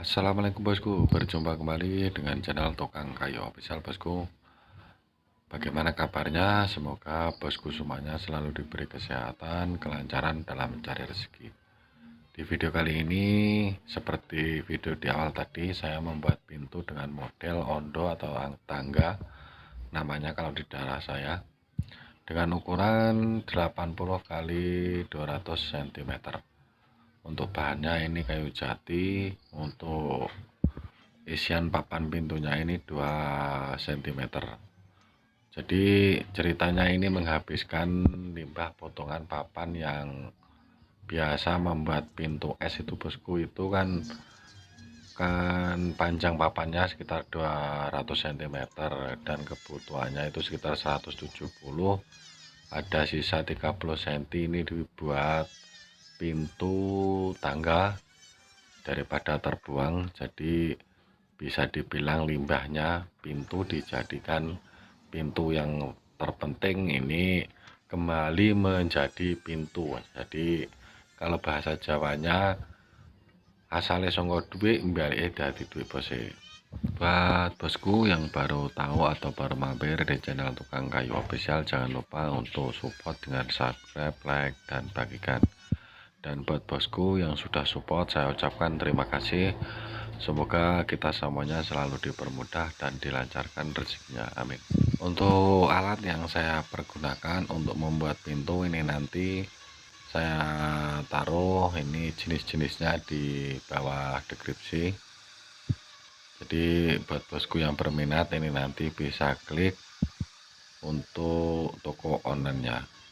Assalamualaikum bosku, berjumpa kembali dengan channel Tukang Kayu Official bosku. Bagaimana kabarnya? Semoga bosku semuanya selalu diberi kesehatan, kelancaran dalam mencari rezeki. Di video kali ini, seperti video di awal tadi, saya membuat pintu dengan model ondo atau tangga, namanya kalau di daerah saya, dengan ukuran 80 kali 200 cm. Untuk bahannya ini kayu jati, untuk isian papan pintunya ini 2 cm. Jadi ceritanya ini menghabiskan limbah potongan papan yang biasa membuat pintu es itu bosku, itu kan panjang papannya sekitar 200 cm dan kebutuhannya itu sekitar 170. Ada sisa 30 cm ini dibuat pintu tangga daripada terbuang. Jadi bisa dibilang limbahnya pintu dijadikan pintu yang terpenting ini kembali menjadi pintu. Jadi kalau bahasa Jawanya asale saka duit mbalike dadi duit bose. Buat bosku yang baru tahu atau baru mampir di channel Tukang Kayu Official, jangan lupa untuk support dengan subscribe, like, dan bagikan. Dan buat bosku yang sudah support, saya ucapkan terima kasih. Semoga kita semuanya selalu dipermudah dan dilancarkan rezekinya, amin. Untuk alat yang saya pergunakan untuk membuat pintu ini, nanti saya taruh ini jenis-jenisnya di bawah deskripsi. Jadi buat bosku yang berminat ini nanti bisa klik untuk toko online-nya.